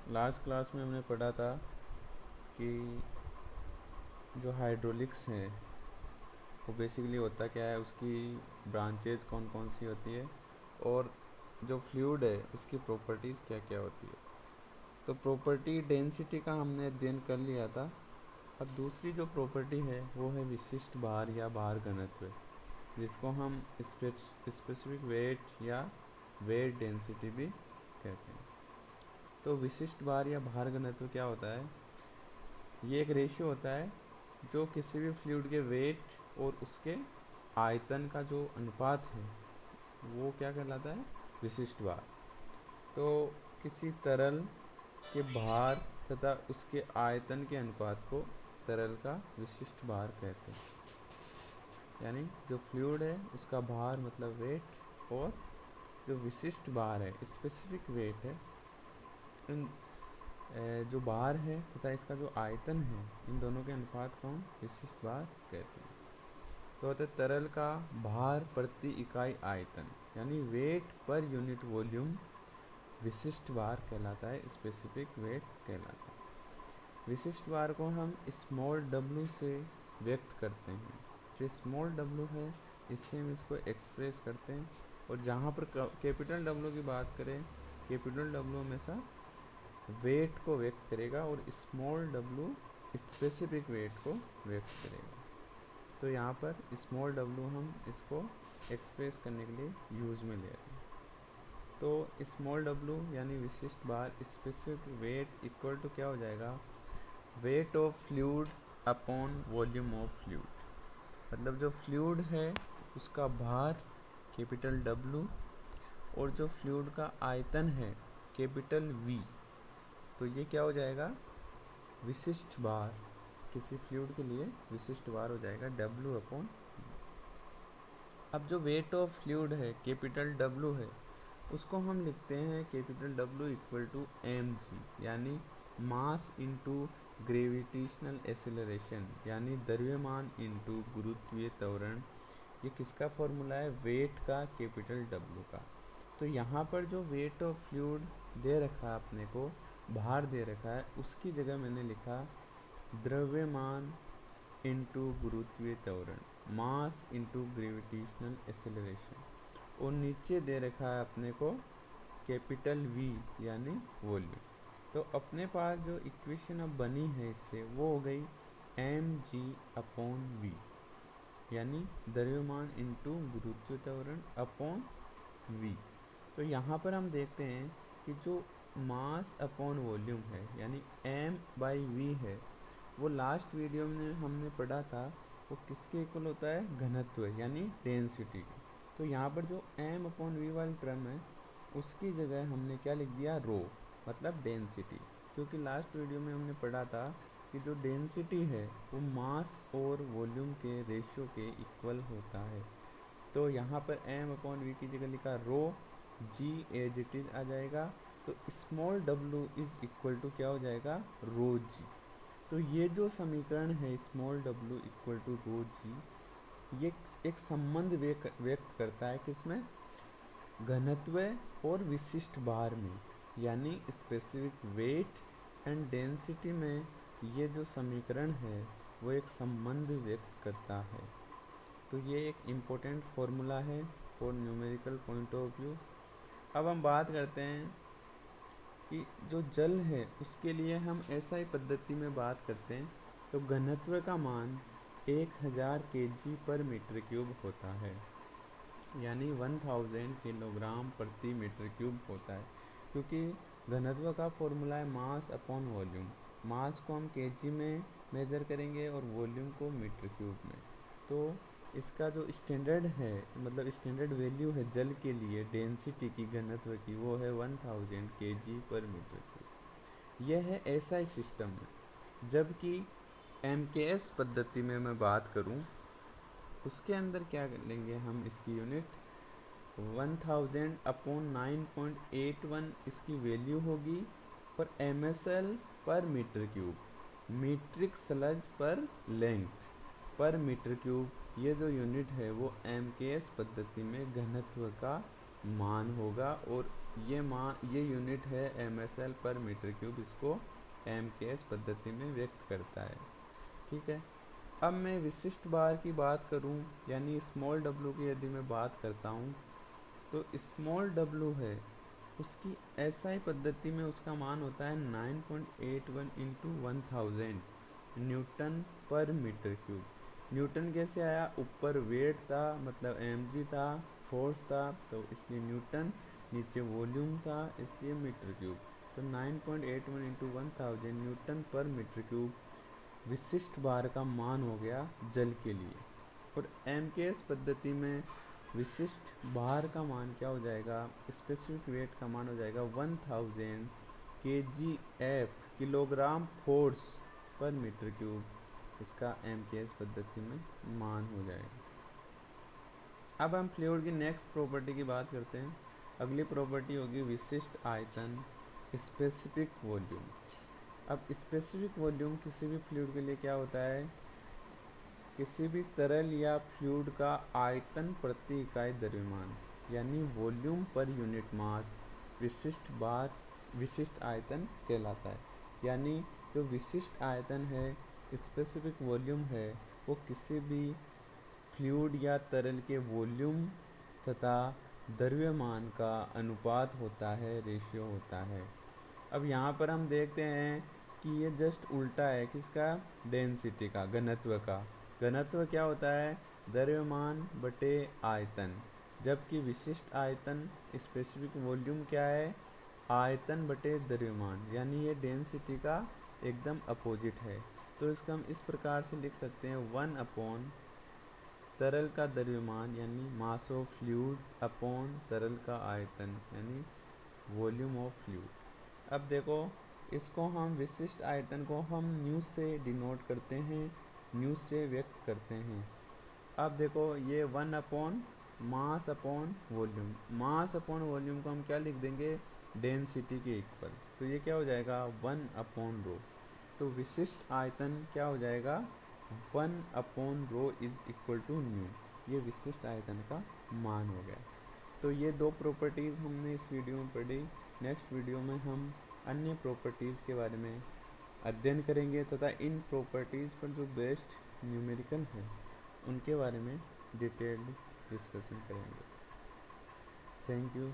Last class में हमने पढ़ा था कि जो हाइड्रोलिक्स है वो बेसिकली होता क्या है, उसकी ब्रांचेज कौन कौन सी होती है और जो फ्लूइड है उसकी प्रॉपर्टीज़ क्या क्या होती है। तो प्रॉपर्टी डेंसिटी का हमने अध्ययन कर लिया था। अब दूसरी जो प्रॉपर्टी है वो है विशिष्ट भार या भार घनत्व, जिसको हम स्पेसिफिक वेट या वेट डेंसिटी भी कहते हैं। तो विशिष्ट भार या भार घनत्व क्या होता है? ये एक रेशियो होता है जो किसी भी फ्लूइड के वेट और उसके आयतन का जो अनुपात है वो क्या कहलाता है? विशिष्ट भार। तो किसी तरल के भार तथा उसके आयतन के अनुपात को तरल का विशिष्ट भार कहते हैं। यानी जो फ्लूइड है उसका भार मतलब वेट, और जो विशिष्ट भार है स्पेसिफिक वेट है, इन जो भार है तथा इसका जो आयतन है, इन दोनों के अनुपात को हम विशिष्ट भार कहते हैं। तो होता है तरल का भार प्रति इकाई आयतन, यानी वेट पर यूनिट वॉल्यूम विशिष्ट भार कहलाता है, स्पेसिफिक वेट कहलाता है। विशिष्ट भार को हम स्मॉल डब्लू से व्यक्त करते हैं। जो स्मॉल डब्लू है इससे हम इसको एक्सप्रेस करते हैं, और जहाँ पर कैपिटल डब्लू की बात करें, कैपिटल डब्लू हमेशा वेट को व्यक्त करेगा और स्मॉल डब्लू स्पेसिफिक वेट को व्यक्त करेगा। तो यहाँ पर स्मॉल डब्लू हम इसको एक्सप्रेस करने के लिए यूज में ले रहे हैं। तो स्मॉल डब्लू यानी विशिष्ट भार स्पेसिफिक वेट इक्वल टू क्या हो जाएगा? Wait of fluid upon volume of fluid. मतलब जो फ्लूइड है उसका भार कैपिटल डब्लू, और जो फ्लूइड का आयतन है कैपिटल वी। तो ये क्या हो जाएगा? विशिष्ट भार। किसी फ्लूइड के लिए विशिष्ट भार हो जाएगा डब्लू अपॉन। अब जो वेट ऑफ फ्लूइड है कैपिटल डब्लू है, उसको हम लिखते हैं capital W equal to M G, यानी मास इनटू ग्रेविटेशनल एक्सेलरेशन, यानी द्रव्यमान इनटू गुरुत्वीय त्वरण। ये किसका फॉर्मूला है? वेट का, कैपिटल डब्लू का। तो यहाँ पर जो वेट ऑफ फ्लूइड दे रखा है अपने को, भार दे रखा है, उसकी जगह मैंने लिखा द्रव्यमान इनटू गुरुत्वीय त्वरण, मास इनटू ग्रेविटेशनल एक्सेलरेशन, और नीचे दे रखा है अपने को कैपिटल वी यानी वॉल्यूम। तो अपने पास जो इक्वेशन अब बनी है इससे वो हो गई एम जी अपॉन वी, यानी द्रव्यमान इनटू गुरुत्वीय त्वरण अपॉन वी। तो यहाँ पर हम देखते हैं कि जो मास अपॉन वॉल्यूम है यानी एम बाई वी है, वो लास्ट वीडियो में हमने पढ़ा था वो किसके इक्वल होता है? घनत्व यानी डेंसिटी। तो यहाँ पर जो एम अपॉन वी वाली टर्म है उसकी जगह हमने क्या लिख दिया? रो, मतलब डेंसिटी। क्योंकि लास्ट वीडियो में हमने पढ़ा था कि जो डेंसिटी है वो मास और वॉल्यूम के रेशियो के इक्वल होता है। तो यहाँ पर एम अपॉन वी की जगह लिखा rho, G as it is आ जाएगा। तो small W is equal to क्या हो जाएगा? रो जी। तो ये जो समीकरण है स्मॉल डब्लू इक्वल टू रो जी, ये एक संबंध व्यक्त करता है किसमें? घनत्व और विशिष्ट भार में, यानी स्पेसिफिक वेट एंड डेंसिटी में। ये जो समीकरण है वो एक संबंध व्यक्त करता है। तो ये एक इम्पोर्टेंट फॉर्मूला है for numerical point of view. अब हम बात करते हैं कि जो जल है उसके लिए हम एसआई पद्धति में बात करते हैं। तो घनत्व का मान 1000 kg पर मीटर क्यूब होता है, यानी 1000 किलोग्राम प्रति मीटर क्यूब होता है। क्योंकि घनत्व का फॉर्मूला है मास अपॉन वॉल्यूम। मास को हम केजी में मेज़र करेंगे और वॉल्यूम को मीटर क्यूब में। तो इसका जो स्टैंडर्ड है, मतलब स्टैंडर्ड वैल्यू है जल के लिए डेंसिटी की, घनत्व की, वो है 1000 kg पर मीटर क्यूब। यह है ऐसा ही सिस्टम है। जबकि एमकेएस पद्धति में मैं बात करूं, उसके अंदर क्या लेंगे हम? इसकी यूनिट 1000 अपॉन 9.81 इसकी वैल्यू होगी, और MSL पर मीटर क्यूब, मीट्रिक स्लज पर लेंथ पर मीटर क्यूब, ये जो यूनिट है वो एमकेएस पद्धति में घनत्व का मान होगा। और ये यूनिट है MSL पर मीटर क्यूब, इसको MKS पद्धति में व्यक्त करता है। ठीक है। अब मैं विशिष्ट भार की बात करूं, यानी स्मॉल w की यदि मैं बात करता हूं, तो स्मॉल w है उसकी SI पद्धति में उसका मान होता है 9.81 into 1000 newton per metre cube. Newton कैसे आया, ऊपर वेट था मतलब mg था, फोर्स था तो इसलिए न्यूटन, नीचे वॉल्यूम था इसलिए मीटर क्यूब। तो 9.81 into 1000 newton per metre cube विशिष्ट भार का मान हो गया जल के लिए। और MKS पद्धति में विशिष्ट भार का मान क्या हो जाएगा, स्पेसिफिक वेट का मान हो जाएगा 1000 kgf किलोग्राम फोर्स पर मीटर क्यूब, इसका MKS पद्धति में मान हो जाएगा। अब हम फ्लूइड की नेक्स्ट प्रॉपर्टी की बात करते हैं। अगली प्रॉपर्टी होगी विशिष्ट आयतन, स्पेसिफिक वॉल्यूम। अब स्पेसिफिक वॉल्यूम किसी भी फ्लूइड के लिए क्या होता है, किसी भी तरल या फ्लूइड का आयतन प्रति इकाई द्रव्यमान यानी वॉल्यूम पर यूनिट मास विशिष्ट भार विशिष्ट आयतन कहलाता है। यानी जो विशिष्ट आयतन है, स्पेसिफिक वॉल्यूम है, वो किसी भी फ्लूइड या तरल के वॉल्यूम तथा द्रव्यमान का अनुपात होता है, रेशियो होता है। अब यहाँ पर हम देखते हैं कि ये जस्ट उल्टा है किसका, डेंसिटी का, घनत्व का। घनत्व क्या होता है, द्रव्यमान बटे आयतन, जबकि विशिष्ट आयतन स्पेसिफिक वॉल्यूम क्या है, आयतन बटे द्रव्यमान, यानी ये डेंसिटी का एकदम अपोजिट है। तो इसको हम इस प्रकार से लिख सकते हैं 1 अपॉन तरल का द्रव्यमान यानी मास ऑफ फ्लूइड अपॉन तरल का आयतन यानी वॉल्यूम ऑफ फ्लूइड। अब देखो इसको हम विशिष्ट आयतन को हम न्यू से डिनोट करते हैं, न्यू से व्यक्त करते हैं। अब देखो ये 1 upon mass upon volume, mass upon volume को हम क्या लिख देंगे, डेंसिटी के इक्वल। तो ये क्या हो जाएगा 1 अपॉन रो। तो विशिष्ट आयतन क्या हो जाएगा 1 upon rho is equal to nu. ये विशिष्ट आयतन का मान हो गया। तो ये दो प्रॉपर्टीज़ हमने इस वीडियो में पढ़ी। नेक्स्ट वीडियो में हम अन्य प्रॉपर्टीज़ के बारे में अध्ययन करेंगे तथा इन प्रॉपर्टीज़ पर जो बेस्ट न्यूमेरिकल है उनके बारे में डिटेल्ड डिस्कशन करेंगे। Thank you.